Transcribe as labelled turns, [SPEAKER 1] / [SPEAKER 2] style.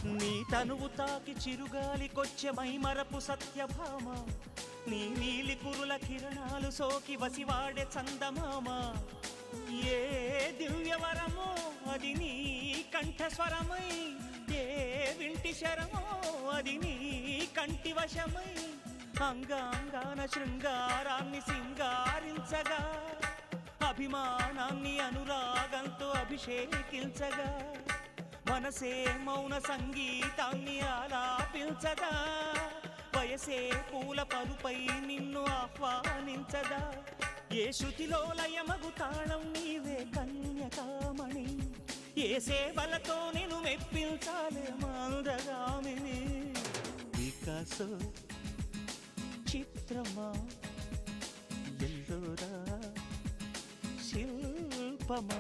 [SPEAKER 1] నీ తనువు తాకి చిరుగాలికొచ్చే మైమరపు సత్యభామ, నీ నీలి కురుల కిరణాలు సోకి వసివాడే చందమామ. ఏ దివ్యవరమో అది నీ కంఠస్వరమై, ఏ వింటి శరమో అది నీ కంటి వశమై, అంగాంగాన శృంగారాన్ని సింగారించగా, అభిమానాన్ని అనురాగంతో అభిషేకించగా, మనసే మౌన సంగీతాన్ని ఆలాపించగా, వయసే పూల పరుపై నిన్ను ఆహ్వానించగా, ఏ శృతిలో లయమగు తాళం నీవే కన్యకామణి, ఏ సేవలతో నిన్ను మెప్పించాలే మందగామిని. వికాసో చిత్రమా ఎల్లోరా శిల్పమా.